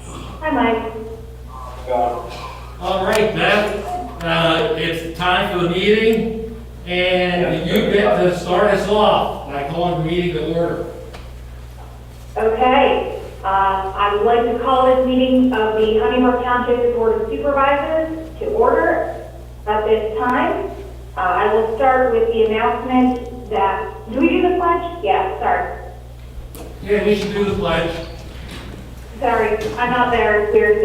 Hi, Mike. All right, Beth, it's time for the meeting, and you get to start us off by calling the meeting to order. Okay, I would like to call this meeting of the Honeybrook Township Board of Supervisors to order at this time. I will start with the announcement that, do we do the pledge? Yeah, sorry. Yeah, we should do the pledge. Sorry, I'm not there, it's weird.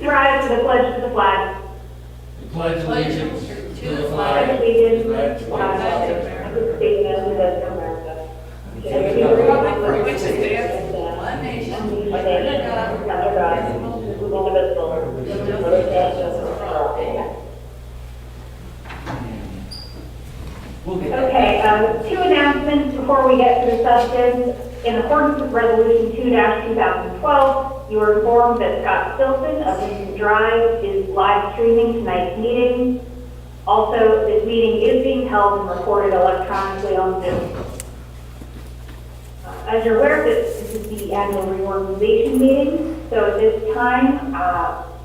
Rise to the pledge to the flag. The pledge allegiance to the Pledge flag. allegiance to Flag the to flag of the state of America. To the republic for which stands one nation, under God, indivisible, with liberty and justice for all. Okay, two announcements before we get to the substance. In accordance with Resolution 2-2012, you are informed that Scott Stilson of Instant Drive is live streaming tonight's meeting. Also, this meeting is being held and recorded electronically on Zoom. As you're aware, this is the annual reorganization meeting. So at this time,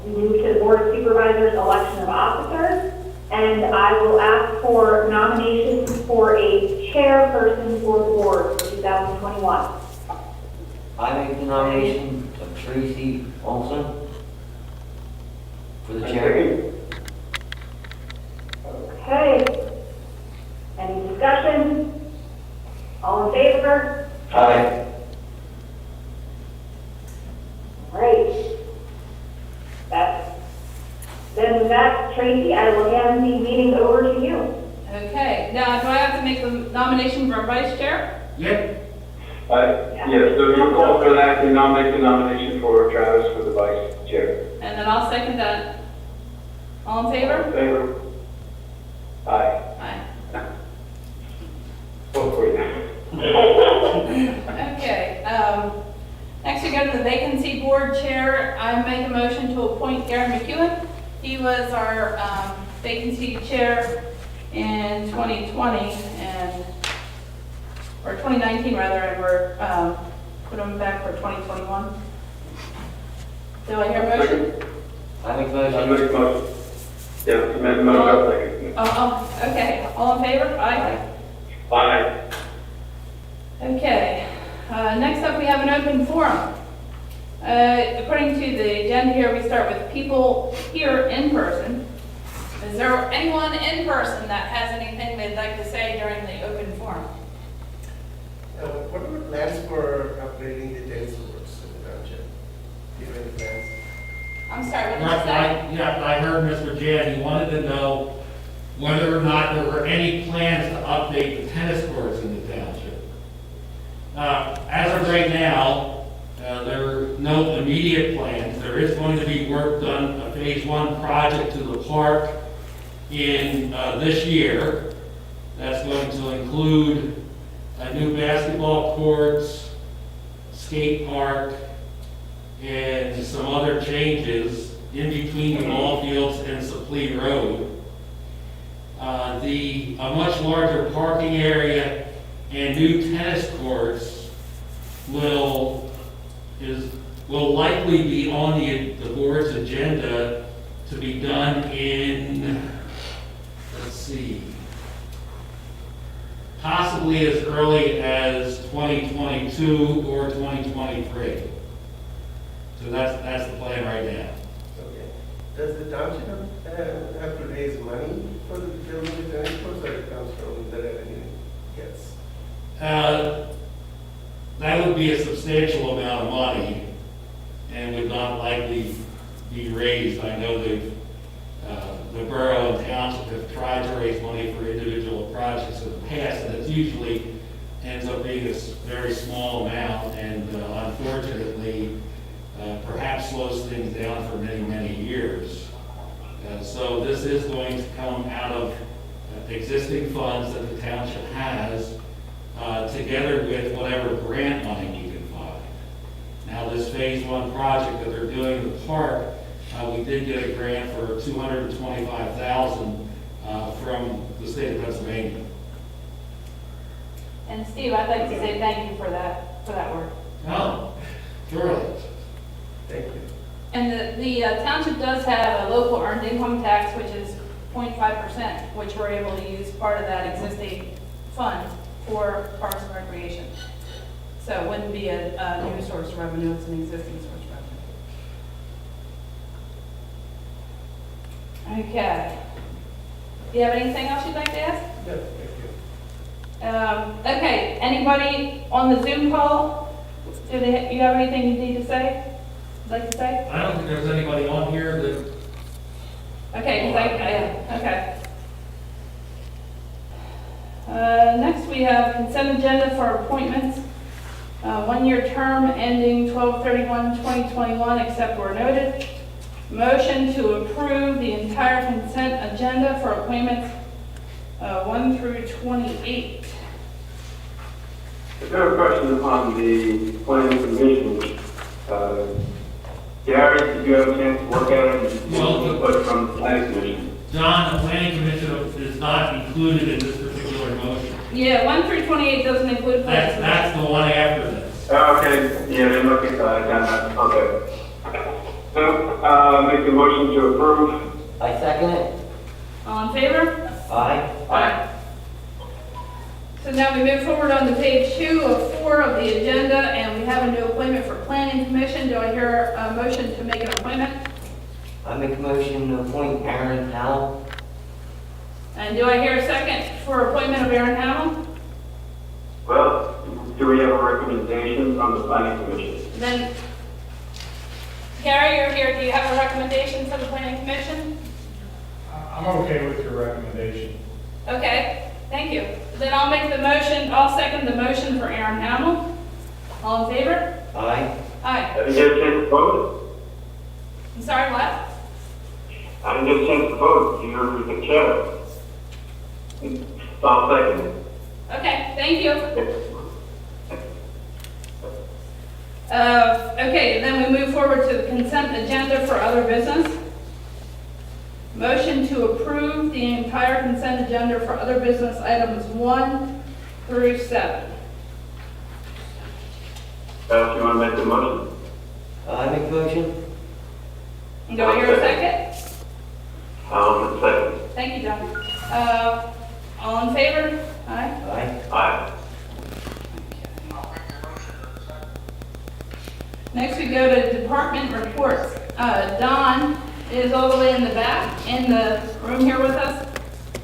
we move to the Board of Supervisors election of officers. And I will ask for nominations for a chairperson for the board for 2021. I make the nomination of Tracy Olson for the chair. Okay. Any discussion? All in favor? Aye. All right. Then with that, Tracy, I will hand the meeting over to you. Okay, now do I have to make the nomination for vice chair? Yep. Yes, so you call for that, and I'll make the nomination for Travis for the vice chair. And then I'll second that. All in favor? Favor? Aye. Aye. Vote for you. Okay, next we go to the vacancy board chair. I make a motion to appoint Gary McEwen. He was our vacancy chair in 2020 or 2019 rather, and we're put him back for 2021. Do I hear a motion? I make the I motion. make a motion. Yeah, amend the motion, I'll second. Oh, okay. All in favor? Aye. Aye. Okay, next up we have an open forum. According to the agenda here, we start with people here in person. Is there anyone in person that has anything they'd like to say during the open forum? What are the plans for upgrading the tennis courts in the township? Do you have any plans? I'm sorry, what did you say? Yeah, I heard Mr. Jan, he wanted to know whether or not there were any plans to update the tennis courts in the township. As of right now, there are no immediate plans. There is going to be work done, a phase 1 project to the park in this year. That's going to include new basketball courts, skate park, and some other changes in between the ball fields and Supplee Road. A much larger parking area and new tennis courts will likely be on the board's agenda to be done in, let's see, possibly as early as 2022 or 2023. So that's the plan right now. Okay. Does the township have to raise money for the building the tennis courts, or it comes from the revenue it gets? That would be a substantial amount of money and would not likely be raised. I know the borough and township have tried to raise money for individual projects in the past, and it usually ends up being a very small amount, and unfortunately, perhaps slows things down for many, many years. So this is going to come out of existing funds that the township has, together with whatever grant money we can find. Now, this phase 1 project that they're doing in the park, we did get a grant for $225,000 from the state of Pennsylvania. And Steve, I'd like to say thank you for that work. Oh, surely. And the township does have a local earned income tax, which is 0.5%, which we're able to use part of that existing fund for Parks and Recreation. So it wouldn't be a new source of revenue, it's an existing source of revenue. Okay. Do you have anything else you'd like to ask? Yeah, thank you. Okay, anybody on the Zoom call? You have anything you need to say? Like to say? I don't think there's anybody on here that, Okay, okay. Next, we have consent agenda for appointments. One-year term ending 12/31/2021, except where noted. Motion to approve the entire consent agenda for appointments 1 through 28. I have a question on the planning commission. Gary, did you have a chance to work at it? Well, Input from the planning commission. John, the planning commission is not included in this particular motion. Yeah, 1 through 28 doesn't include plans. That's the one after this. Okay, yeah, then look at that, okay. So, make the motion to approve. I second it. All in favor? Aye. Aye. So now we move forward on to page 2 of 4 of the agenda, and we have a new appointment for planning commission. Do I hear a motion to make an appointment? I make a motion to appoint Aaron Howell. And do I hear a second for appointment of Aaron Hamel? Well, do we have a recommendation from the planning commission? Then, Carrie, you're here. Do you have a recommendation for the planning commission? I'm okay with your recommendation. Okay, thank you. Then I'll make the motion, I'll second the motion for Aaron Hamel. All in favor? Aye. Aye. I didn't get a chance to vote. I'm sorry, what? I didn't get a chance to vote. You were the chair. So I'll second it. Okay, thank you. Okay, then we move forward to the consent agenda for other business. Motion to approve the entire consent agenda for other business items 1 through 7. If you want to make the motion? I make a motion. Do I hear a second? I'll second. Thank you, John. All in favor? Aye. Aye. Aye. Next, we go to department reports. Don is all the way in the back, in the room here with us.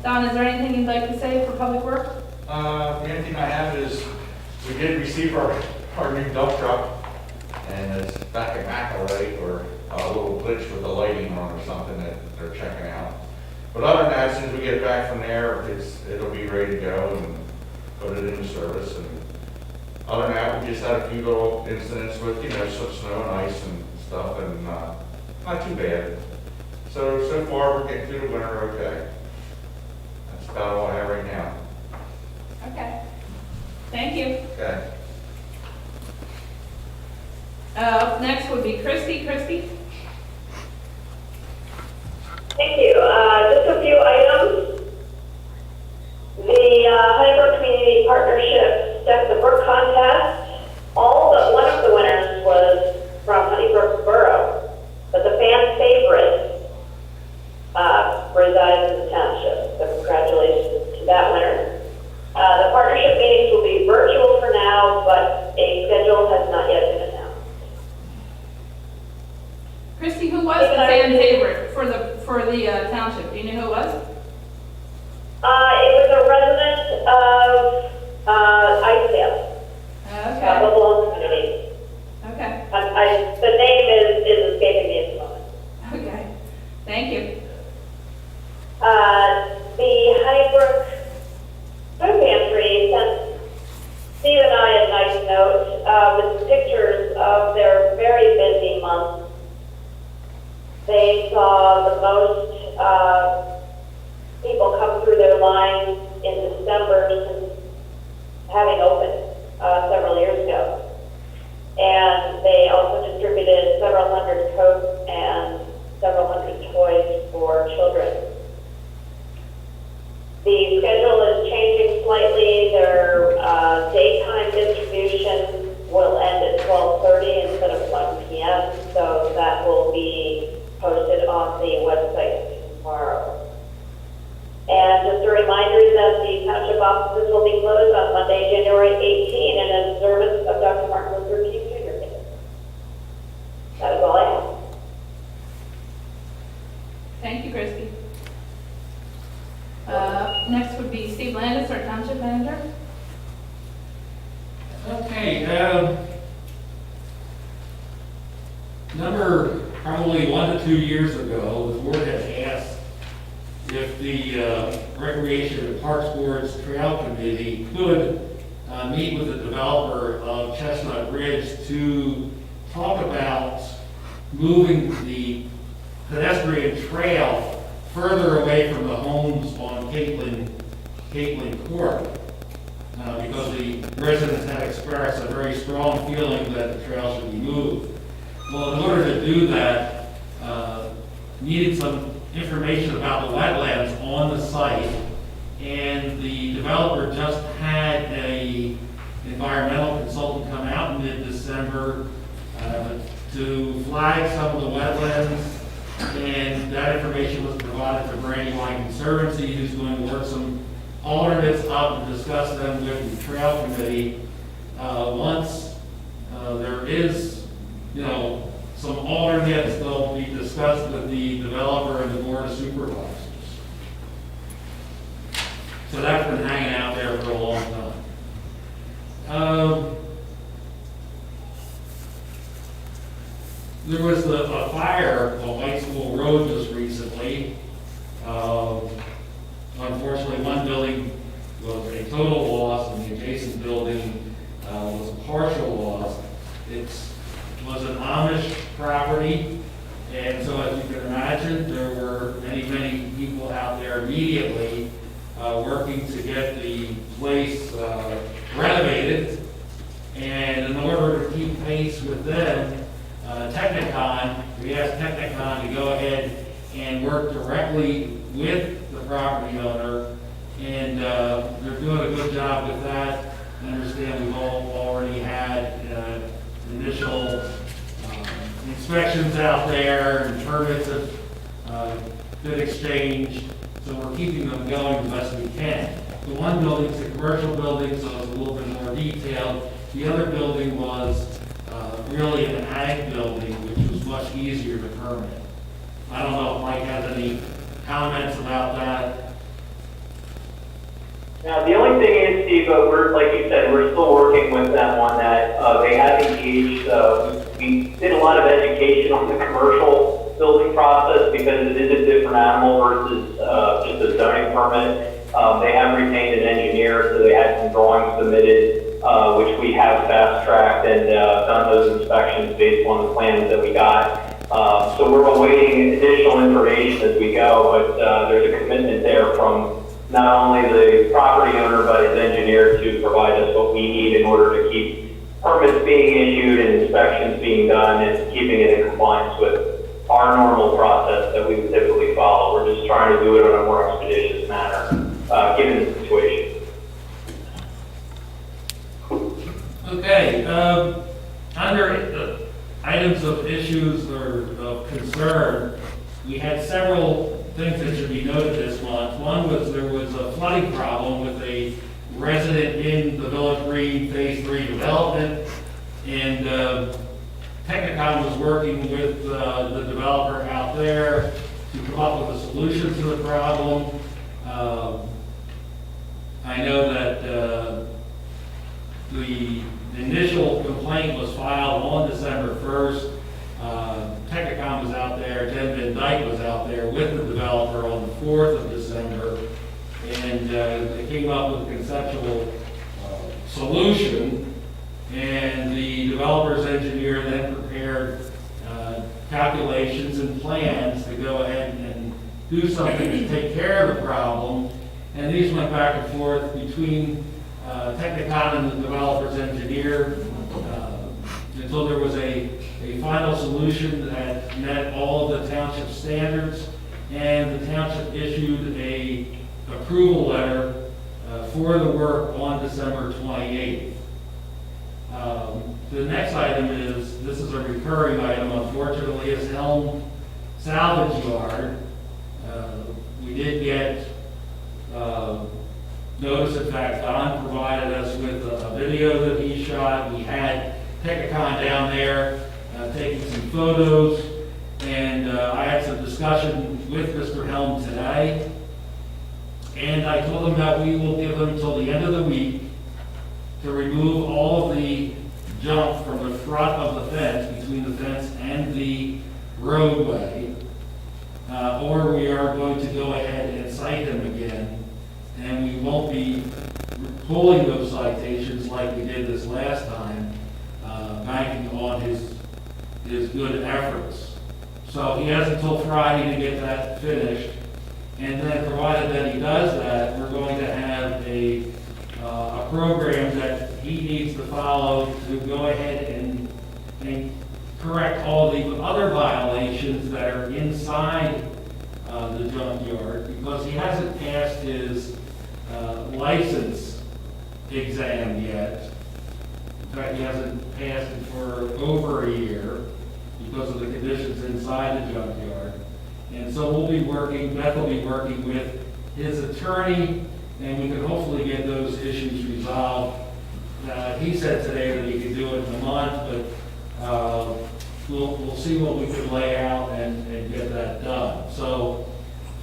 Don, is there anything you'd like to say for Public Works? The only thing I have is, we did receive our new dump truck, and it's back at Mac already for a little glitch with the lighting on or something that they're checking out. But other than that, as soon as we get back from there, it'll be ready to go and put it into service. And other than that, we just had a few little incidents with, some snow and ice and stuff, and not too bad. So far, we're getting through the winter okay. That's about all I have right now. Okay. Thank you. Okay. Up next would be Christie. Christie? Thank you. Just a few items. The Honeybrook Community Partnership Step the Brook contest. All but one of the winners was from Honeybrook Borough, but the fan favorite resides in the township. So congratulations to that winner. The partnership meetings will be virtual for now, but a schedule has not yet been announced. Christie, who was the fan favorite for the township? Do you know who it was? It was a resident of Icedale, Okay. Buffalo community. Okay. The name is escaping me at the moment. Okay. Thank you. The Honeybrook Food Pantry sent Steve and I a nice note with pictures of their very busy month. They saw the most people come through their lines in December since having opened several years ago. And they also distributed several hundred coats and several hundred toys for children. The schedule is changing slightly. Their daytime distribution will end at 12:30 instead of 1 p.m. So that will be Probably 1 to 2 years ago, the board had asked if the Recreation and Parks Board's Trail Committee could meet with the developer of Chestnut Ridge to talk about moving the pedestrian trail further away from the homes on Caitlin Court. Because the residents had expressed a very strong feeling that the trail should be moved. Well, in order to do that, needed some information about the wetlands on the site, and the developer just had a environmental consultant come out in mid-December to flag some of the wetlands, and that information was provided to Brandywine Conservancy, who's going to work some alternates up and discuss them with the Trail Committee. Once there is, some alternates, they'll be discussed with the developer and the Board of Supervisors. So that's been hanging out there for a long time. There was a fire on White School Road just recently. Unfortunately, one building was a total loss, and the adjacent building was a partial loss. It was an Amish property, and so as you can imagine, there were many people out there immediately working to get the place renovated. And in order to keep pace with them, we asked Technicon to go ahead and work directly with the property owner, and they're doing a good job with that. I understand we've already had initial inspections out there, and permits have been exchanged, so we're keeping them going the best we can. The one building's a commercial building, so it's a little bit more detailed. The other building was really an ag building, which was much easier to permit. I don't know if Mike has any comments about that. Now, the only thing is, Steve, like you said, we're still working with them on that. They have engaged, we did a lot of education on the commercial building process because it is a different animal versus just a zoning permit. They have retained an engineer, so they had some drawings submitted, which we have fast-tracked and done those inspections based on the plans that we got. So we're awaiting additional information as we go, but there's a commitment there from not only the property owner, but his engineer to provide us what we need in order to keep permits being issued and inspections being done and keeping it in compliance with our normal process that we would typically follow. We're just trying to do it in a more expeditious manner, given the situation. Okay, under items of issues or of concern, we had several things that should be noted this month. One was there was a flooding problem with a resident in the Village Green Phase 3 development, and Technicon was working with the developer out there to come up with a solution to the problem. I know that the initial complaint was filed on December 1st. Technicon was out there, Jen Van Dyke was out there with the developer on the 4th of December, and they came up with a conceptual solution, and the developer's engineer then prepared calculations and plans to go ahead and do something to take care of the problem, and these went back and forth between Technicon and the developer's engineer until there was a final solution that met all of the township standards, and the township issued a approval letter for the work on December 28th. The next item is, this is a recurring item, unfortunately, is Helm Salvage Yard. We did get notice, in fact, Don provided us with a video that he shot. We had Technicon down there taking some photos, and I had some discussion with Mr. Helm today, and I told him that we will give him until the end of the week to remove all of the junk from the front of the fence, between the fence and and the roadway, or we are going to go ahead and cite him again, and we won't be pulling those citations like we did this last time, banking on his good efforts. So he has until Friday to get that finished, and then provided that he does that, we're going to have a program that he needs to follow to go ahead and correct all the other violations that are inside the junkyard, because he hasn't passed his license exam yet. In fact, he hasn't passed it for over a year because of the conditions inside the junkyard. And so Beth will be working with his attorney, and we can hopefully get those issues resolved. He said today that he could do it in a month, but we'll see what we can lay out and get that done. So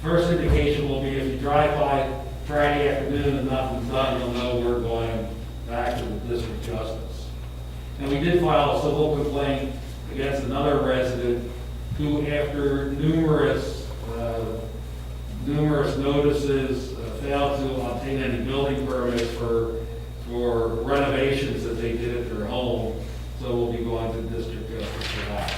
first indication will be if you drive by Friday afternoon and nothing's done, you'll know we're going back to the district justice. And we did file a civil complaint against another resident who, after numerous notices, failed to obtain any building permits for renovations that they did at their home. So we'll be going to the district justice for that.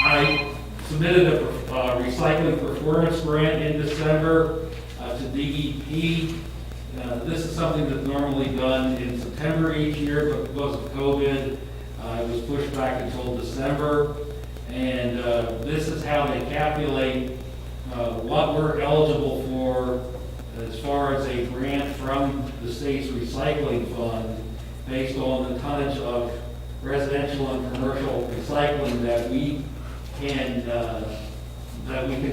I submitted a recycling performance grant in December to DEP. This is something that's normally done in September each year, but because of COVID, it was pushed back until December. And this is how they calculate what we're eligible for as far as a grant from the state's recycling fund based on the tonnage of residential and commercial recycling that we can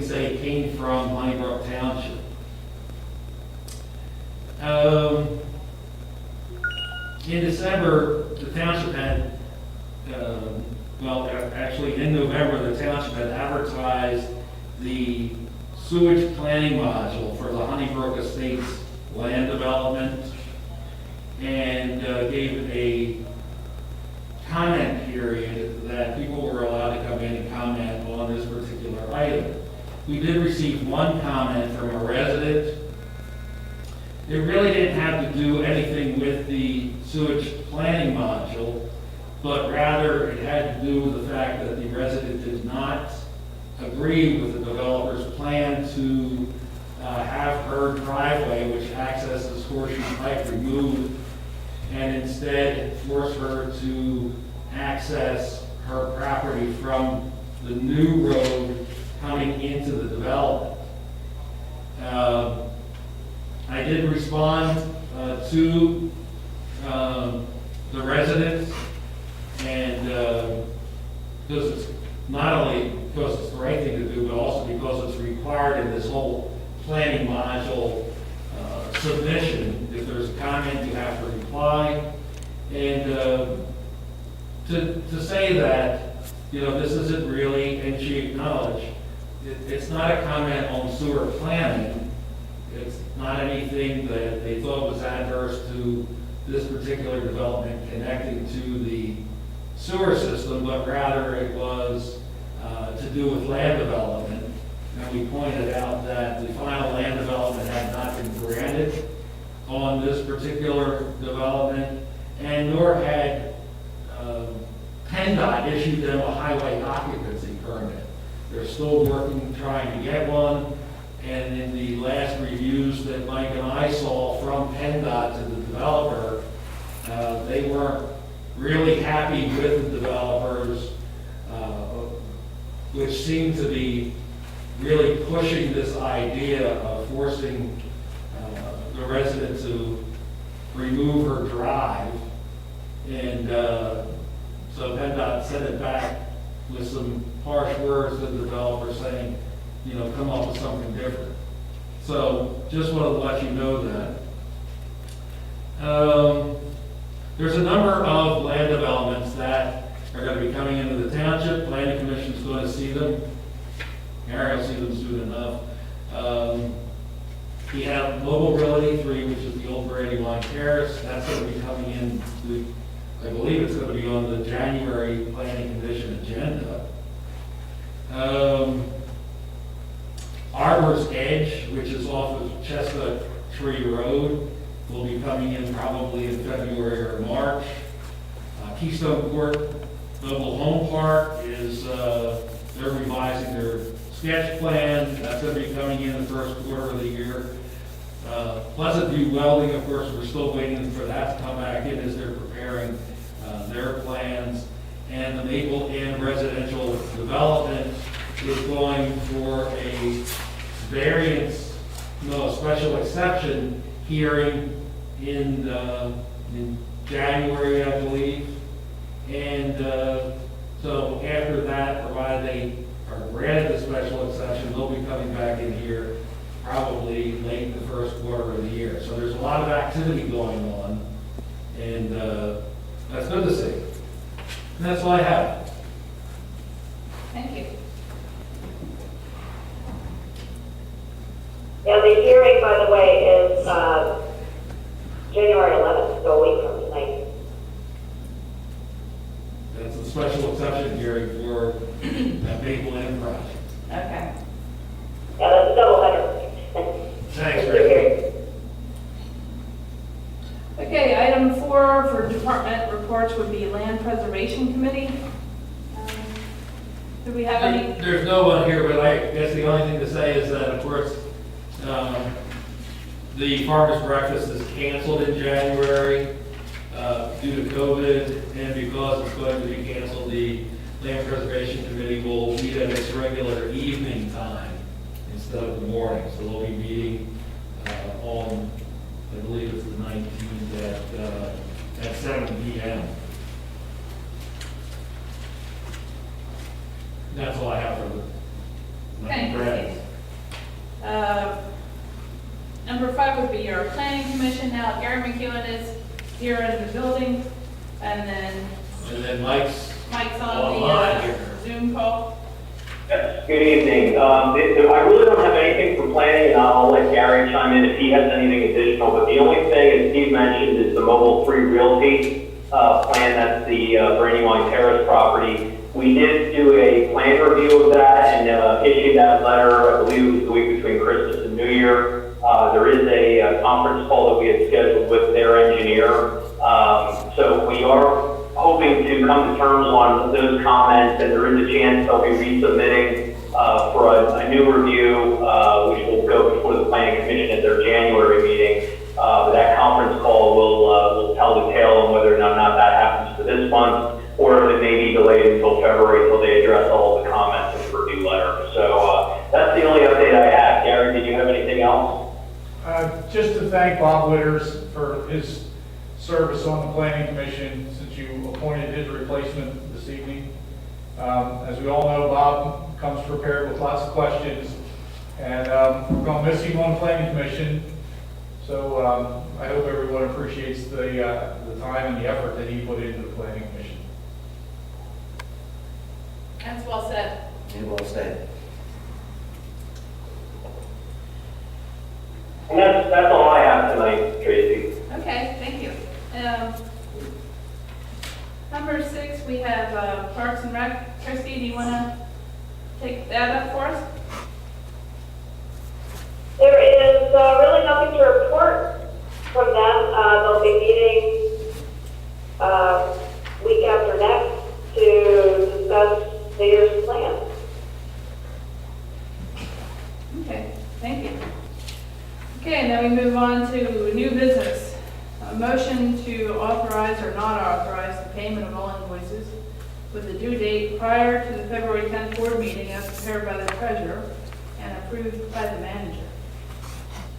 say came from Brook Township. In December, the township had, actually in November, the township had advertised the sewage planning module for the Honeybrook Estates land development, and gave a comment period that people were allowed to come in and comment on this particular item. We did receive one comment from a resident. It really didn't have to do anything with the sewage planning module, but rather it had to do with the fact that the resident did not agree with the developer's plan to have her driveway, which accesses Horseshoe Pike, removed, and instead force her to access her property from the new road coming into the development. I did respond to the residents, and because it's not only because it's the right thing to do, but also because it's required in this whole planning module submission. If there's a comment, you have to reply. And to say that, this isn't really, and she acknowledged, it's not a comment on sewer planning. It's not anything that they thought was adverse to this particular development connecting to the sewer system, but rather it was to do with land development. And we pointed out that the final land development had not been granted on this particular development, and nor had PennDOT issued them a highway occupancy permit. They're still working, trying to get one. And in the last reviews that Mike and I saw from PennDOT to the developer, they weren't really happy with the developers, which seemed to be really pushing this idea of forcing the resident to remove her drive. And so PennDOT sent it back with some harsh words to the developer saying, come up with something different. So just wanted to let you know that. There's a number of land developments that are going to be coming into the township. Planning Commission is going to see them. Mary will see them soon enough. We have Mobile Realty 3, which is the old Brandywine Terrace. That's going to be coming in I believe it's gonna be on the January planning commission agenda. Arbor's Edge, which is off of Chestnut Tree Road, will be coming in probably in February or March. Keystone Court Mobile Home Park is, they're revising their sketch plan. That's gonna be coming in the first quarter of the year. Pleasant View Welding, of course, we're still waiting for that to come back in as they're preparing their plans. And the Maple Inn residential development is going for a variance, no, a special exception hearing in January, I believe. And so after that, provided they are granted the special exception, they'll be coming back in here probably late in the first quarter of the year. So there's a lot of activity going on, and that's good to see. And that's all I have. Thank you. Yeah, the hearing, by the way, is January 11th, so a week from tonight. That's a special exception hearing for that Maple Inn project. Okay. Yeah, that's a double header. Thanks, Rick. Okay, item 4 for department reports would be Land Preservation Committee. Do we have any? There's no one here, but I guess the only thing to say is that, of course, the farmer's breakfast is canceled in January due to COVID, and because it's going to be canceled, the Land Preservation Committee will meet at its regular evening time instead of the morning. So we'll be meeting on, I believe it's the 19th at 7 p.m. That's all I have for the Thank grant. you. Number 5 would be your planning commission. Now Gary McEwen is here in the building, and then Mike's Mike's on online the here. Zoom call. Yes, good evening. I really don't have anything for planning, and I'll let Gary chime in if he has anything additional, but the only thing, as Steve mentioned, is the Mobile 3 Realty plan. That's the Brandywine Terrace property. We did do a plan review of that and issued that letter, I believe it was the week between Christmas and New Year. There is a conference call that we had scheduled with their engineer. So we are hoping to come to terms on those comments, and there is a chance they'll be resubmitting for a new review, which will go before the Planning Commission at their January meeting. That conference call will tell the tale on whether or not that happens for this month, or if it may be delayed until February until they address all the comments in the review letter. So that's the only update I have. Gary, did you have anything else? Just to thank Bob Witters for his service on the planning commission since you appointed his replacement this evening. As we all know, Bob comes prepared with lots of questions, and we're going to miss him on the planning commission. So I hope everyone appreciates the time and the effort that he put into the planning commission. That's well said. And well said. And that's all I have tonight, Tracy. Okay, thank you. Number 6, we have Parks and Rec. Christie, do you want to take that up for us? There is really nothing to report from them. They'll be meeting week after next to discuss the year's plan. Okay, thank you. Okay, and then we move on to new business. A motion to authorize or not authorize the payment of all invoices with the due date prior to the February 10th board meeting as prepared by the treasurer and approved by the manager.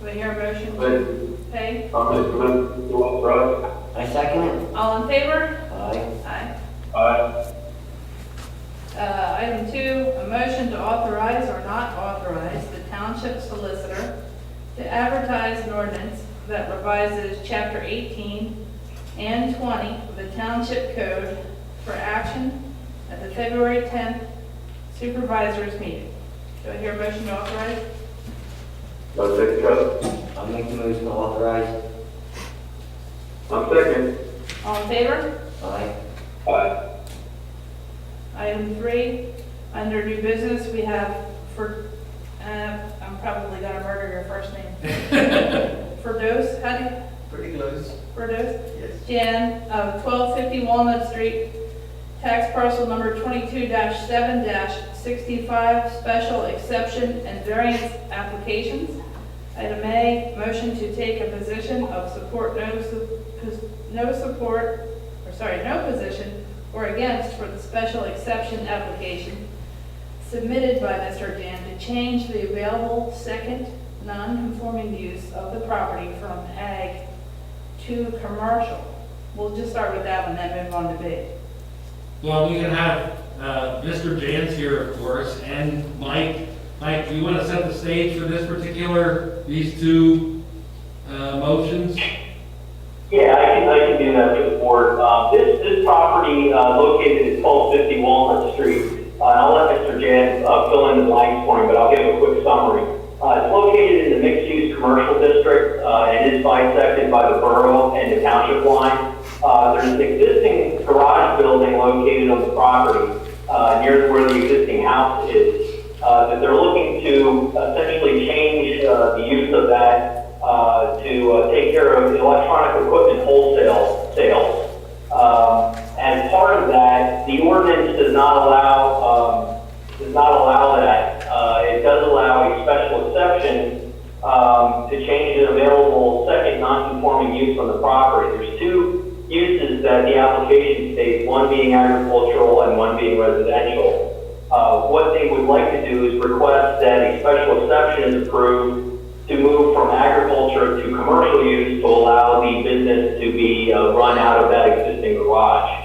Do I hear a motion to pay? I second it. All in favor? Aye. Aye. Item 2, a motion to authorize or not authorize the township solicitor to advertise an ordinance that revises Chapter 18 and 20 of the Township Code for action at the February 10th Supervisors meeting. Do I hear a motion to authorize? I'll make the motion to authorize. I'm second. All in favor? Aye. Aye. Item 3, under new business, we have I'm probably gonna murder your first name. Firdos, how do you? Pretty close. Firdos? Yes. Jan of 1250 Walnut Street, tax parcel number 22-7-65, special exception and variance applications. Item A, motion to take a position of support, no position or against for the special exception application submitted by Mr. Dan to change the available second non-conforming use of the property from ag to commercial. We'll just start with that one, then move on to B. Well, we can have Mr. Jans here, of course, and Mike. Mike, do you want to set the stage for these two motions? Yeah, I can do that for the board. This property located at 1250 Walnut Street. I'll let Mr. Jan fill in the blanks for me, but I'll give a quick summary. It's located in the mixed-use commercial district and is bisected by the borough and the township line. There's an existing garage building located on the property near where the existing house is. That they're looking to essentially change the use of that to take care of the electronic equipment wholesale sales. And part of that, the ordinance does not allow that. It does allow a special exception to change the available second non-conforming use on the property. There's two uses that the application states, one being agricultural and one being residential. What they would like to do is request that a special exception is approved to move from agriculture to commercial use to allow the business to be run out of that existing garage.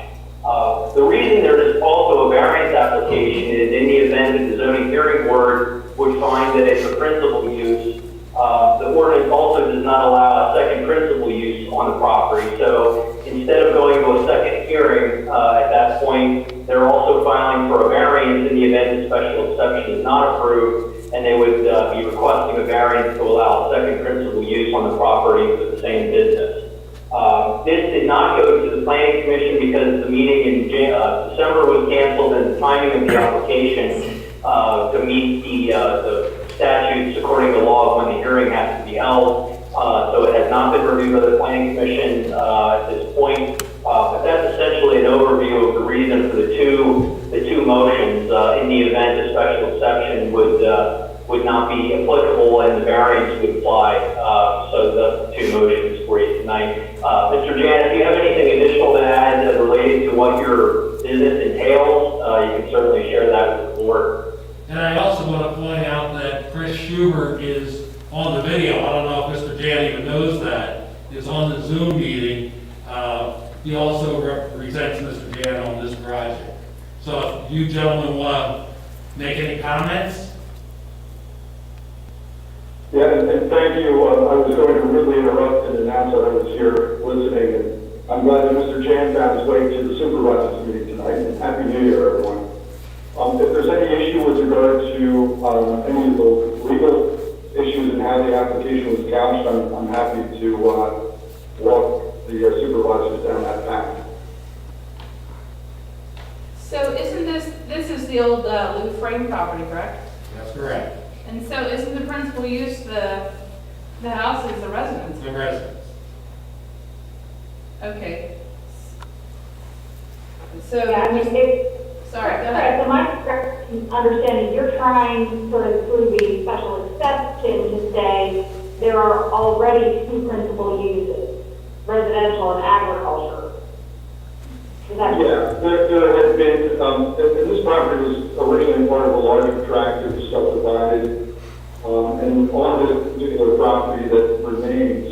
The reason there is also a variance application is in the event that the zoning hearing board would find that it's a principal use, the ordinance also does not allow a second principal use on the property. So instead of going to a second hearing at that point, they're also filing for a variance in the event the special exception is not approved, and they would be requesting a variance to allow a second principal use on the property for the same business. This did not go to the planning commission because the meeting in December was canceled and the timing of the application to meet the statutes according to law of when the hearing has to be held. So it has not been reviewed by the planning commission at this point. But that's essentially an overview of the reason for the two motions in the event a special exception would not be applicable and the variance would apply. So the two motions for you tonight. Mr. Jan, if you have anything additional to add related to what your business entails, you can certainly share that with the board. And I also want to point out that Chris Schubert is on the video. I don't know if Mr. Jan even knows that. Is on the Zoom meeting. He also represents Mr. Jan on this project. So if you gentlemen want to make any comments? Yeah, and thank you. I was going to rudely interrupt and announce that I was here listening, and I'm glad that Mr. Jan found his way to the Supervisors meeting tonight, and Happy New Year, everyone. If there's any issue with regard to any of the legal issues and how the application was couched, I'm happy to walk the supervisors down that path. So isn't this is the old Lou Frame property, correct? That's correct. And so isn't the principal use the house is the residence? The residents. Okay. So, Yeah, I mean, sorry, go ahead. So my correct understanding, you're trying sort of through the special exception to say there are already two principal uses, residential and agriculture. Is that Yeah, there had been, and this property was originally part of a larger tract that was subdivided. And on this particular property that remains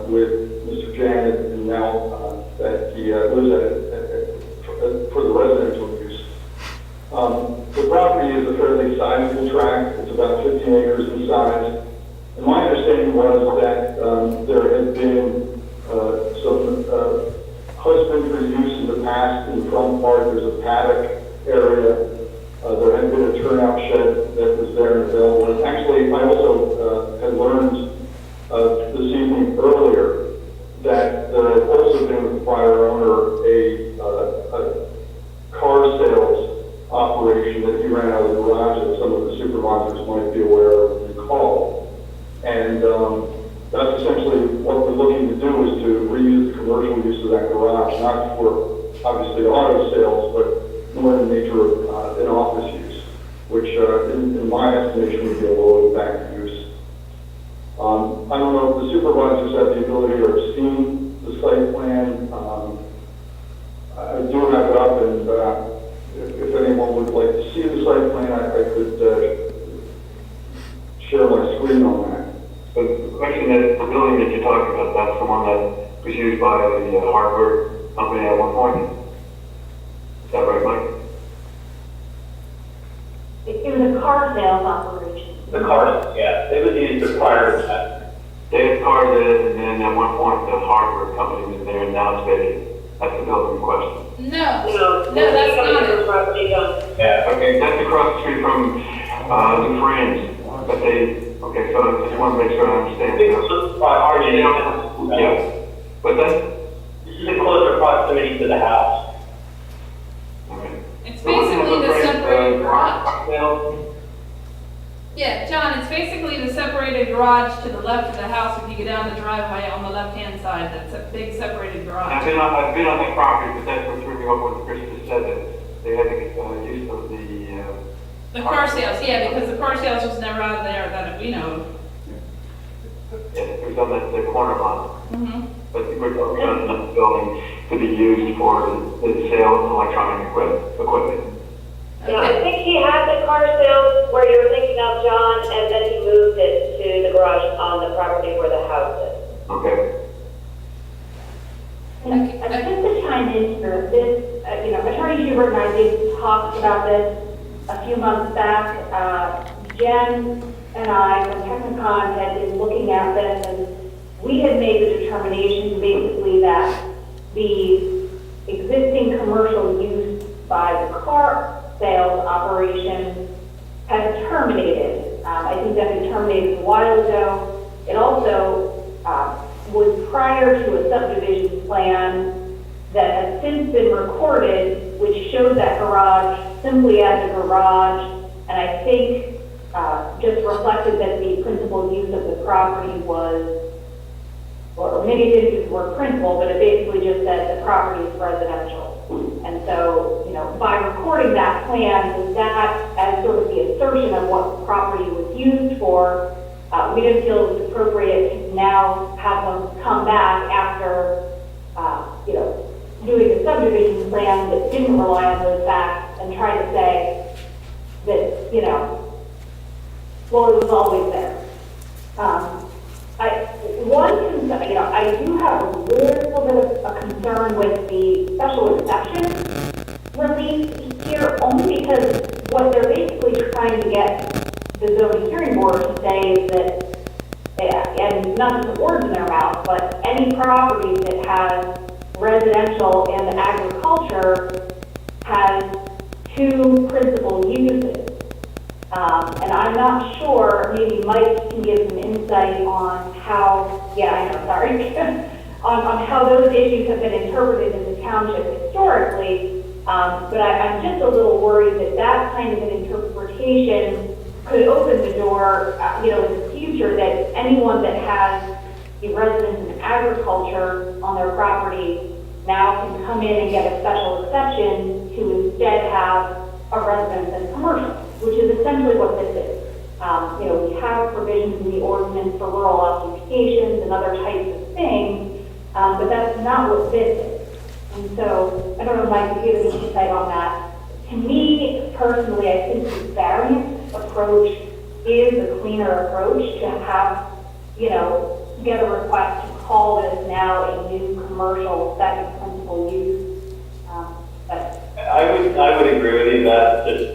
with Mr. Janet, and now that he lives at for the residential use. The property is a fairly sizable tract. It's about 15 acres in size. And my understanding was that there had been some husbandry use in the past in the front part. There's a paddock area. There had been a turnout shed that was there and available. And actually, I also had learned this evening earlier that there had also been with the prior owner a supervisors might be aware of and recall. And that's essentially what we're looking to do, is to reuse the commercial use of that garage, not for obviously auto sales, but more in the nature of an office use, which in my estimation would be a low impact use. I don't know if the supervisors have the ability or have seen the site plan. I do have it up, and if anyone would like to see the site plan, I could share my screen on that. But the question is, the building that you're talking about, that's the one that was used by the hardware company at one point? Is that right, Mike? It was a car sales operation. The cars, yeah, it was used prior to that. They had cars in it, and then at one point the hardware company was there, and now it's vacant. That's the building in question. No, that's not it. Property done. Yeah. Okay, that's across the street from the Friends, but they, okay, so I just want to make sure I understand. Yeah, but that's, In closer proximity to the house. okay. It's basically the separated garage. Well, Yeah, John, it's basically the separated garage to the left of the house if you go down the driveway on the left-hand side. That's a big separated I've garage. been on that property, but that's what threw me off when Chris just said that they had the use of The car sales, yeah, because the car sales was never out of there that we know of. it was on the corner lot. Mhm. But we're talking about another building to be used for the sale of electronic equipment. Yeah, I think he had the car sales where you're thinking of, John, and then he moved it to the garage on the property where the house is. Okay. And just to chime in here, this, Attorney Schubert and I did talk about this a few months back. Jen and I from Technicon had been looking at this, and we had made the determination basically that the existing commercial use by the car sales operation has terminated. I think that had terminated a while ago. It also was prior to a subdivision plan that has since been recorded, which shows that garage simply as a garage, and I think just reflected that the principal use of the property was, or maybe it didn't use the word principal, but it basically just said the property is residential. And so, by recording that plan, with that as sort of the assertion of what the property was used for, we didn't feel it was appropriate to now have them come back after, doing a subdivision plan that didn't rely on those facts and try to say that, well, it was always there. I do have a little bit of a concern with the special exception release here, only because what they're basically trying to get the zoning hearing board to say is that, and not to put words in their mouth, but any property that has residential and agriculture has two principal uses. And I'm not sure, maybe Mike can give some insight on how, on how those issues have been interpreted in the township historically. But I'm just a little worried that that kind of an interpretation could open the door, in the future, that anyone that has a residence in agriculture on their property now can come in and get a special exception to instead have a residence in commercial, which is essentially what this is. We have provisions in the ordinance for rural occupations and other types of things, but that's not what this is. And so, I don't know, Mike, if you have any insight on that. To me, personally, I think the variance approach is a cleaner approach to have, get a request to call this now a new commercial second principal use. I would agree with you that just,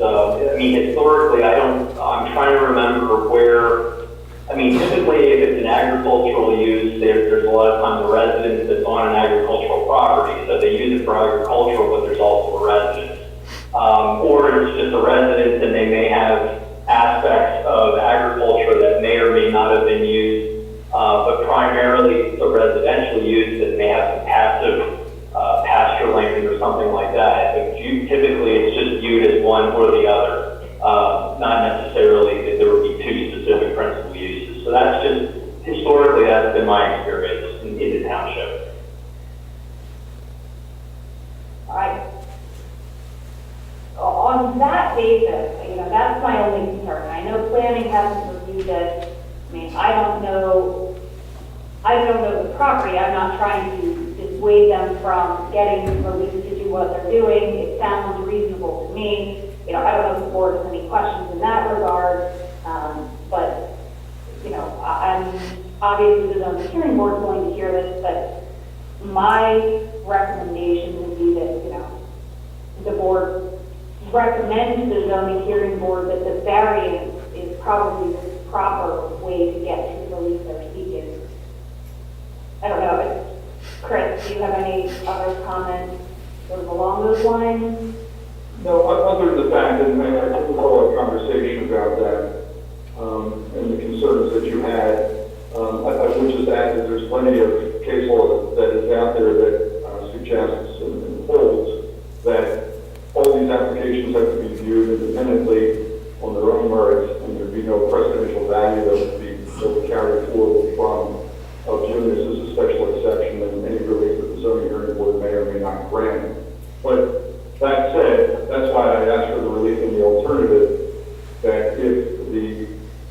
historically, I'm trying to remember where, typically if it's an agricultural use, there's a lot of times a residence that's on an agricultural property, so they use it for agricultural, but there's also a residence. Or it's just a residence and they may have aspects of agriculture that may or may not have been used, but primarily the residential use that may have some passive pasture land or something like that. But typically it's just viewed as one or the other, not necessarily that there would on that basis, that's my only concern. I know planning hasn't reviewed this. I mean, I don't know the property. I'm not trying to dissuade them from getting released to do what they're doing. It sounds reasonable to me. I don't know if the board has any questions in that regard, but, I'm obviously the zoning hearing board is going to hear this, but my recommendation would be that, the board recommends to the zoning hearing board that the variance is probably the proper way to get to the relief they're seeking. I don't know, Chris, do you have any other comments sort of along those lines? No, other than the fact, and I think we'll have a conversation about that, and the concerns that you had. I would just add that there's plenty of case law that is out there that suggests and holds that all these applications have to be viewed independently on their own merits, and there'd be no precedential value that would carry forward from viewing this as a special exception and any relief that the zoning hearing board may or may not grant. But that said, that's why I asked for the relief in the alternative, that if the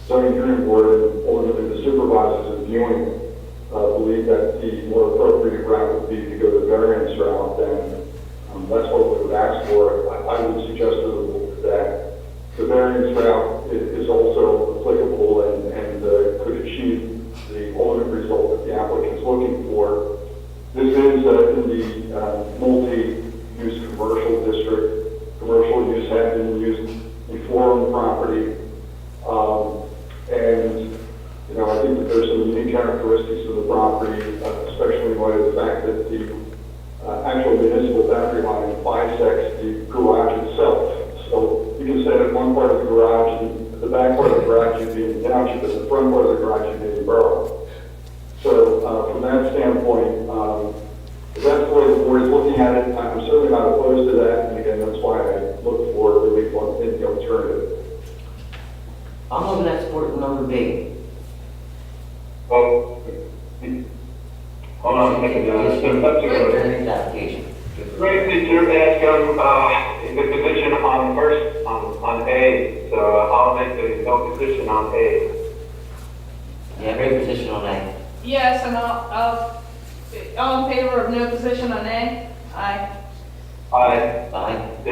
zoning hearing board and ultimately the supervisors of viewing believe that the more appropriate route would be to go the variance route, then that's what we would ask for. I would suggest to the board that the variance route is also applicable and could achieve the ultimate result that the applicant's looking for. This is in the multi-use commercial district. Commercial use has been used before on the property. And I think that there's some unique characteristics of the property, especially in light of the fact that the actual municipal boundary line bisects the garage itself. So you can say that one part of the garage, and the back part of the garage you'd be in the township, and the front part of the garage you'd be in borough. So from that standpoint, if that's the way the board is looking at it, I'm certainly not opposed to that. And again, that's why I look for relief in the alternative. I'm looking at support number B. Well, hold on a second, Variance application. Greg, did you ask the position on first, on A, so I'll make the no position on A. Yeah, very position on A. Yes, and all in favor of no position on A? Aye. Aye. Aye. D?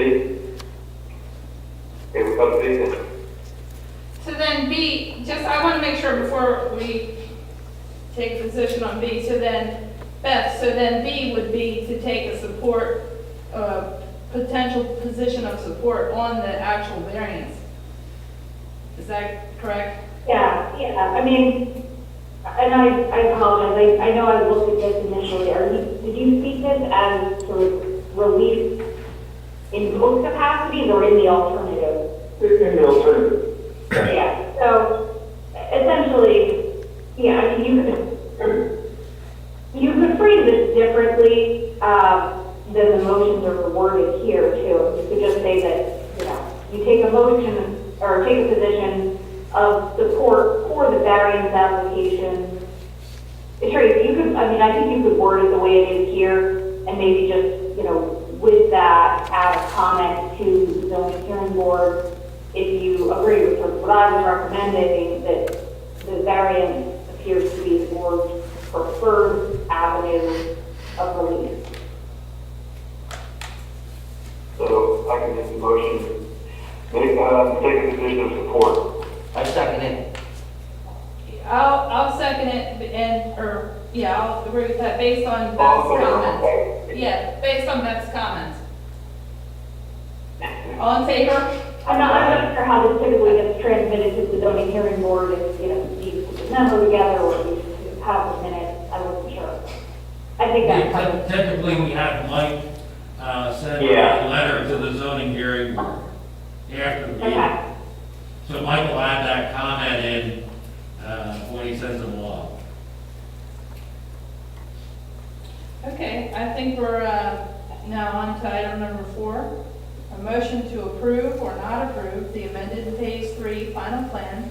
Okay, we go to D then. So then B, I want to make sure before we take a position on B, so then B would be to take a support, potential position of support on the actual variance. Is that correct? Yeah, I mean, and I apologize, I know I looked at this initially. Did you speak this as sort of relief in both capacities or in the alternative? In the alternative. Yeah, so essentially, yeah, I mean, you could phrase this differently than the motions are worded here too. You could just say that, you take a motion or take a position of support for the variance application. Sure, I think you could word it the way it is here and maybe just, with that, add a comment to the zoning hearing board if you agree with what I was recommending, that the variance appears to be the board's preferred avenue of relief. So I can make the motion, take a position of support. I second it. I'll second it I'll agree with that based on Beth's comments. Yeah, based on Beth's comments. All in favor? I'm not sure how this typically gets transmitted to the zoning hearing board, if, you put the number together or you have the minutes, I wasn't sure. I think that's Typically, we have Mike send Yeah. a letter to the zoning hearing board after the meeting. okay. So Mike will add that comment in when he sends them along. Okay, I think we're now on to item number 4. A motion to approve or not approve the amended Phase 3 final plan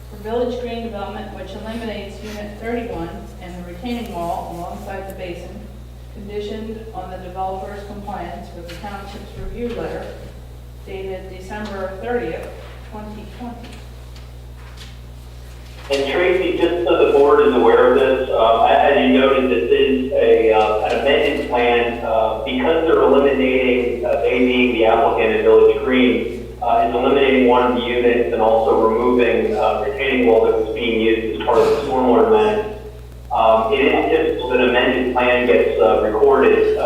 for Village Green Development, which eliminates Unit 31 and the retaining wall alongside the basin, conditioned on the developer's compliance with the Township's review letter dated December 30th, 2020. And Tracy, just so the board is aware of this, as you noted, this is an amended plan, because they're eliminating, they being the applicant in Village Green, is eliminating one of the units and also removing retaining wall that was being used as part of the stormwater management. It is typical that an amended plan gets recorded,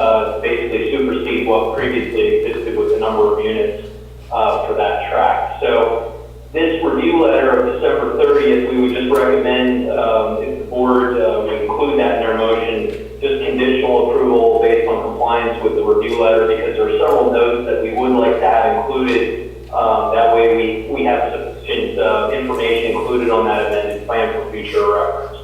basically supersede what previously existed with the number of units for that tract. So this review letter of December 30th, we would just recommend, if the board would include that in their motion, just conditional approval based on compliance with the review letter, because there are several notes that we would like to have included. That way we have sufficient information included on that amended plan for future reference.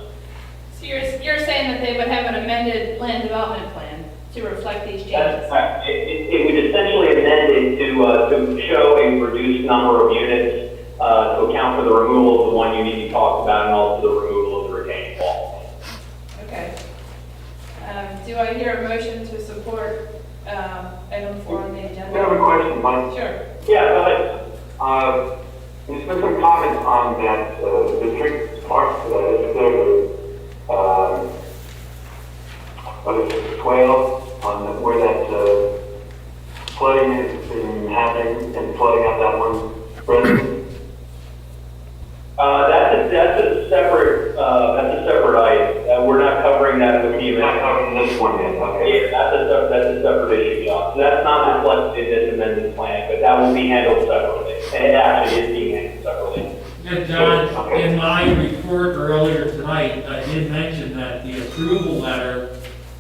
So you're saying that they would have an amended land development plan to reflect these changes? That's correct. It would essentially amend it to show a reduced number of units to account for the removal of the one unit you talked about and also the removal of the retaining wall. Okay. Do I hear a motion to support item 4 on the agenda? I have a question, Mike. Sure. Yeah, go ahead. You spent some comments on that, district park, is there, what is it, 12, on where that, flooding is happening and flooding out that one residence? That's a separate item. We're not covering that with the You're not amendment. covering this one yet, okay? Yeah, that's a separate issue, John. So that's not reflected in this amended plan, but that will be handled separately. And it actually is being handled separately. Yeah, John, in my report earlier tonight, I did mention that the approval letter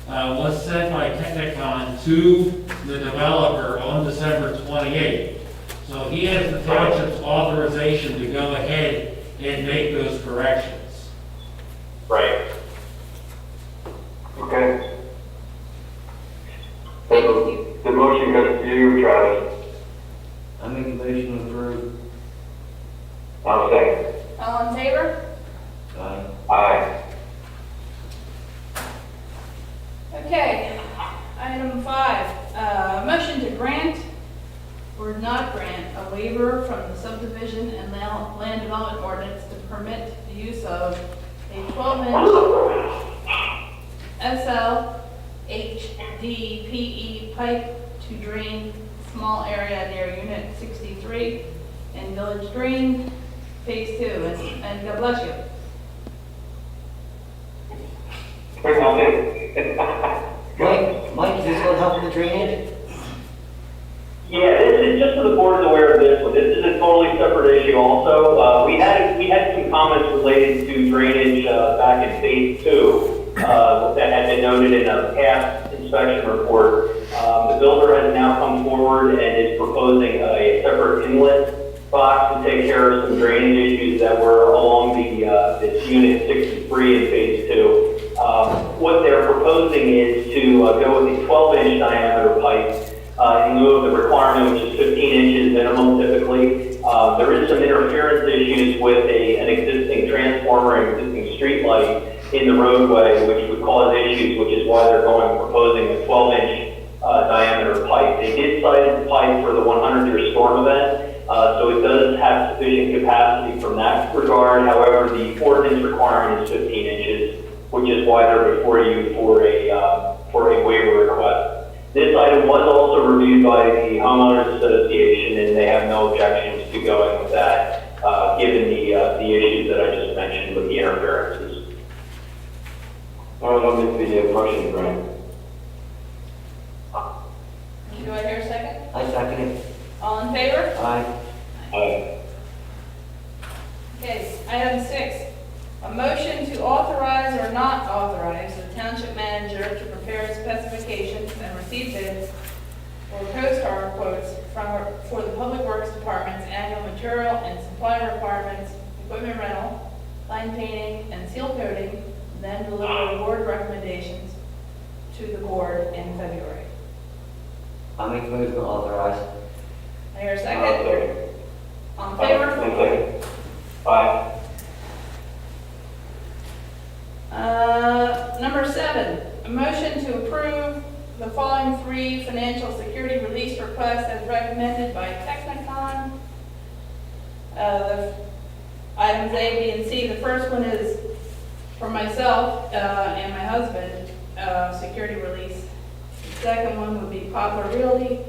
was sent by Technicon to the developer on December 28th. So he has the township's authorization to go ahead and make those corrections. Right. Okay. So the motion goes to you, Travis. I make a motion to approve. I'll second. All in favor? Aye. Aye. Okay. Item 5, motion to grant or not grant a waiver from the subdivision and land development ordinance to permit the use of a 12-inch SL HDPE pipe to drain small area near Unit 63 in Village Green, Phase 2, and God bless you. Mike, is this going to help with the drainage? Yeah, this is just so the board is aware of this one. This is a totally separate issue also. We had some comments related to drainage back in Phase 2 that had been noted in a past inspection report. The builder has now come forward and is proposing a separate inlet box to take care of some drainage issues that were along this Unit 63 in Phase 2. What they're proposing is to go with a 12-inch diameter pipe in lieu of the requirement, which is 15 inches minimum typically. There is some interference issues with an existing transformer and existing street light in the roadway, which would cause issues, which is why they're proposing a 12-inch diameter pipe. They did cite the pipe for the 100-year storm event, so it does have sufficient capacity from that regard. However, the ordinance requirement is 15 inches, which is why they're before you for a waiver request. This item was also reviewed by the homeowners association, and they have no objections to going with that, given the issues that I just mentioned with the interferences. All right, I'll make the motion, Brian. Do I hear a second? I second it. All in favor? Aye. Aye. Okay, item 6, a motion to authorize or not authorize the township manager to prepare specifications and receive bids or co-star quotes for the Public Works Department's annual material and supply requirements, equipment rental, line painting, and seal coating, then deliver board recommendations to the board in February. I make a motion to authorize. I hear a I'll second? second. All in favor? Second. Aye. Number 7, a motion to approve the following 3 financial security release requests as recommended by Technicon The items A, B, and C, the first one is for myself and my husband, security release. The second one would be Poplar Realty,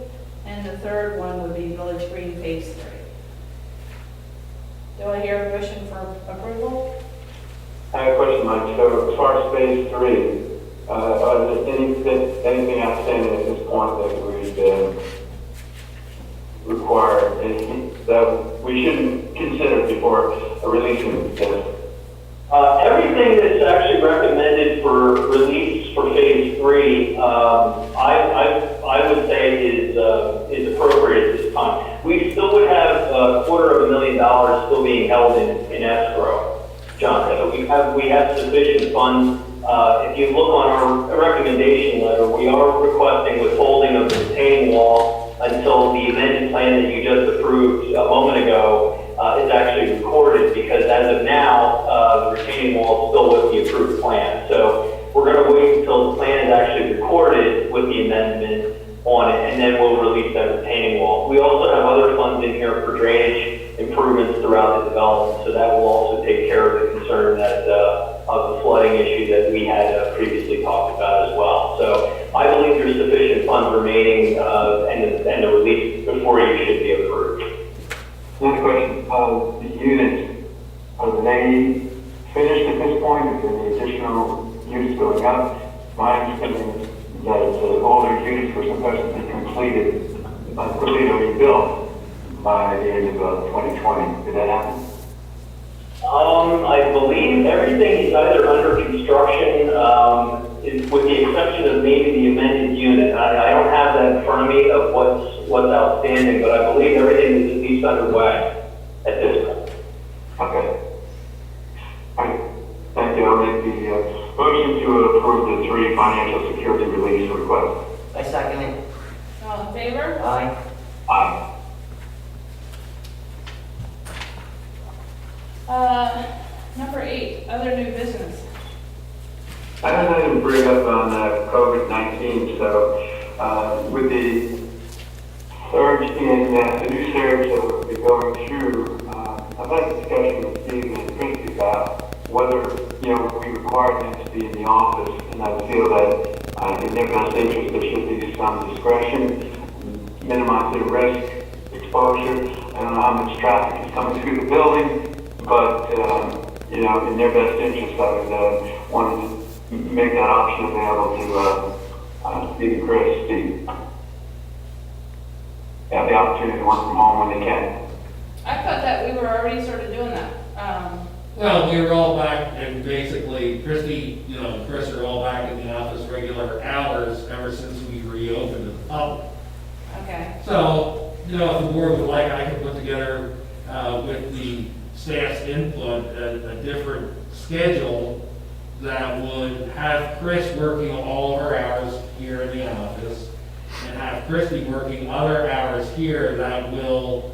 and the third one would be Village Green Phase 3. Do I hear a motion for approval? I have a question, Mike. So as far as phase 3, are there anything outstanding at this point that would require anything that we shouldn't consider before releasing this? Everything that's actually recommended for release for phase 3, I would say is appropriate at this time. We still would have $250,000 still being held in escrow, John. So we have sufficient funds. If you look on our recommendation letter, we are requesting withholding of the retaining wall until the amended plan that you just approved a moment ago is actually recorded, because as of now, the retaining wall is still with the approved plan. So we're going to wait until the plan is actually recorded with the amendment on it, and then we'll release that retaining wall. We also have other funds in here for drainage improvements throughout the development, so that will also take care of the concern that of the flooding issue that we had previously talked about as well. So I believe there's sufficient funds remaining and the release before you should be approved. Another question, the units, are they finished at this point? Is there any additional units going up? My understanding is that older units were supposed to be completed or rebuilt by the end of 2020. Did that happen? I believe everything is either under construction, with the exception of maybe the amended unit. I don't have that in front of me of what's outstanding, but I believe everything is at least underway at this point. Okay. All right. Thank you. I'll make the motion to approve the 3 financial security release requests. I second it. All in favor? Aye. Aye. Number 8, other new business. I don't know to bring up on COVID-19, so with the surge in the new surge that we'll be going through, I've had a discussion with Steve and Christy about whether, we require them to be in the office, and I feel that in their best interest there should be some discretion, minimize their risk, exposure. I don't know how much traffic is coming through the building, but in their best interest, I would want to make that option available to Steve and Chris, Steve. Have the opportunity to work from home when they can. I thought that we were already sort of doing that. Well, we were all back, and basically, Christy, Chris are all back in the office regular hours ever since we reopened to the public. Okay. So, if the board would like, I can put together, with the staff's input, a different schedule that would have Chris working all of her hours here in the office, and have Christy working other hours here that will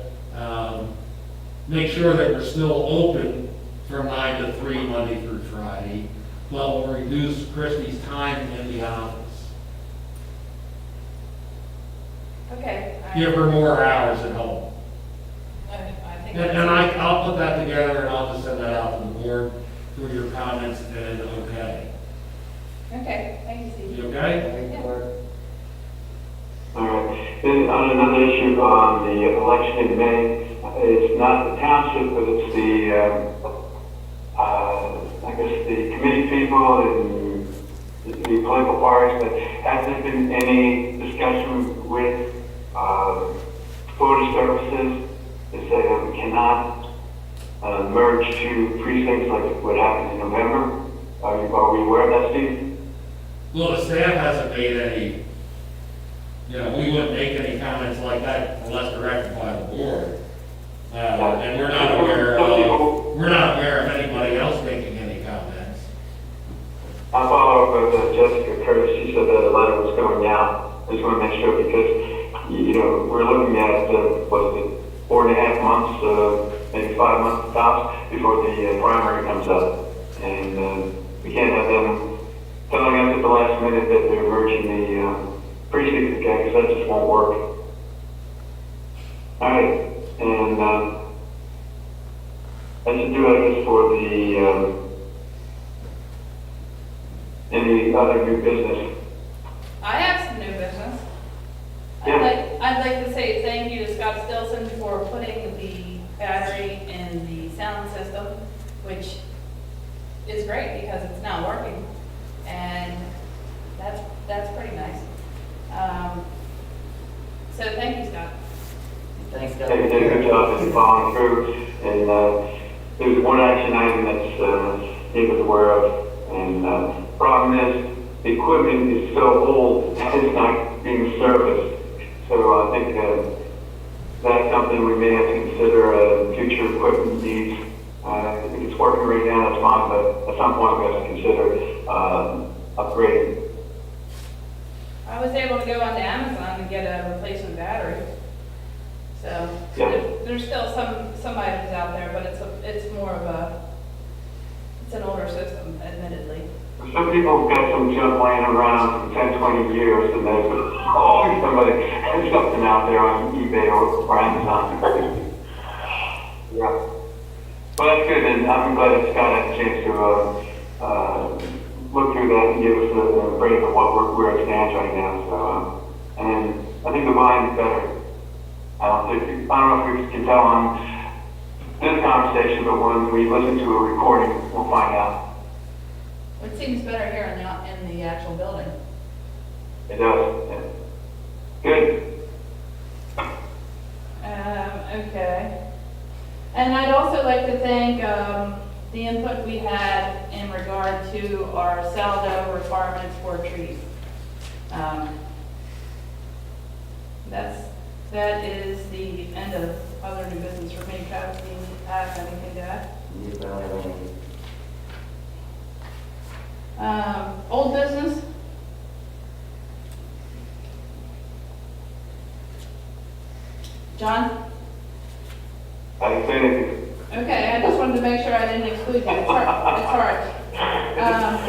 make sure that we're still open from 9 to 3 Monday through Friday, but will reduce Christy's time in the office. Okay. Give her more hours at home. I think And I'll put that together, and I'll just send that out to the board for your comments and okay. Okay, thank you, Steve. You okay? Aye. Or- All right. Then on another issue on the election in May, it's not the township, but it's the committee people and the political parties. But has there been any discussion with voter services to say that we cannot merge 2 precincts like what happened in November? Are we aware of that, Steve? Well, the staff hasn't made any, we wouldn't make any comments like that unless directed by the board. And we're not aware of anybody else making any comments. I'll follow up with Jessica Curtis. She said that a letter was going out. I just want to make sure because, we're looking at, 4.5 months, maybe 5 months tops before the primary comes up. And we can't have them telling us at the last minute that they're merging the precincts again, because that just won't work. All right. And That should do, I guess, for any other new business. I have some new business. Yeah. I'd like to say thank you to Scott Stilson for putting the battery in the sound system, which is great because it's not working. And that's pretty nice. So thank you, Scott. Thanks, He guys. did a good job in following through, and there's one action item that's he was aware of, and problem is, the equipment is so old, it's not being serviced. So I think that's something we may have to consider future equipment needs. If it's working right now, that's fine, but at some point we have to consider upgrading. I was able to go onto Amazon and get a replacement battery. So Yeah. there's still some items out there, but it's more of it's an older system, admittedly. Some people have got some junk laying around for 10, 20 years, and there's always somebody has something out there on eBay or Amazon. Yeah. Well, that's good, and I'm glad that Scott had a chance to look through that and give us a break of where it stands right now. So, and I think the line's better. I don't know if we can tell on this conversation, but when we listen to a recording, we'll find out. It seems better here in the actual building. It does. Yeah. Good. Okay. And I'd also like to thank the input we had in regard to our saldo requirements for trees. That is the end of other new business for me. Travis, do you have anything to add? You don't have any. Old business? John? I didn't say anything. Okay, I just wanted to make sure I didn't exclude you. It's hard.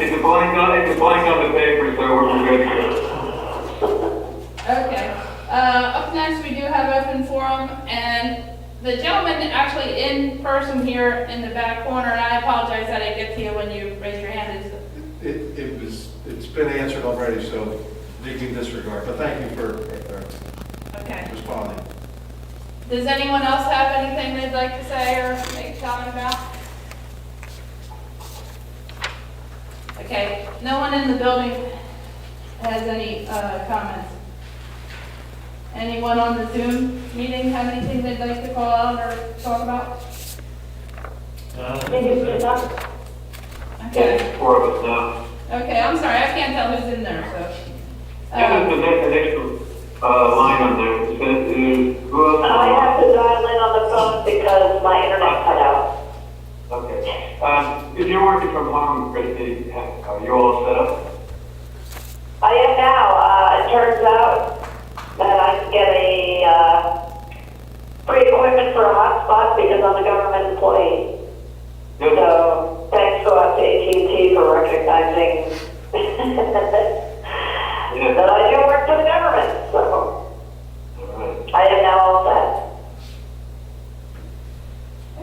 It's a blank on the paper, so we're good to go. Okay. Up next, we do have open forum, and the gentleman actually in person here in the back corner, and I apologize that I didn't get to you when you raised your hand, is It's been answered already, so digging disregard, but thank you for okay. responding. Does anyone else have anything they'd like to say or make a comment about? Okay, no one in the building has any comments. Anyone on the Zoom meeting have anything they'd like to call out or talk about? Okay. Four of us now. Okay, I'm sorry, I can't tell who's in there, so. And there's an extra line on there. Who else? I have to dial in on the phone because my internet cut out. Okay. If you're working from home, Christy, are you all set up? I am now. It turns out that I can get free equipment for a hotspot because I'm a government employee. Good. So thanks go out to AT&T for recognizing that I do work for the government. So All right. I am now all set.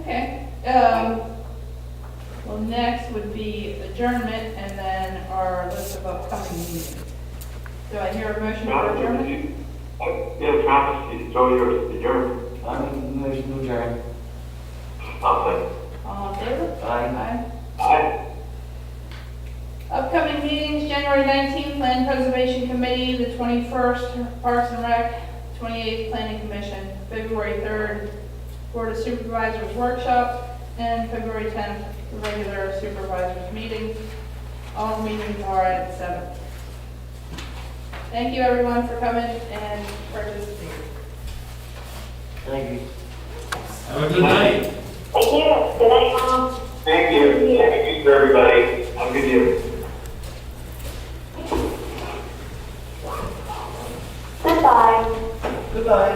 Okay. Well, next would be adjournment and then our list of upcoming meetings. Do I hear a motion for adjournment? Yeah, Travis, it's all yours. Adjourn. I make a motion to adjourn. I'll say. All in favor? Aye. Aye. Upcoming meetings, January 19th, Land Preservation Committee, the 21st, Parks and Rec, 28th, Planning Commission, February 3rd, Board of Supervisors Workshop, and February 10th, the regular Supervisors meeting. All meetings are at 7. Thank you, everyone, for coming and participating. Thank you. Have a good night. Thank you. Good night, Mom. Thank you. Thank you for everybody. Have a good year. Goodbye. Goodbye.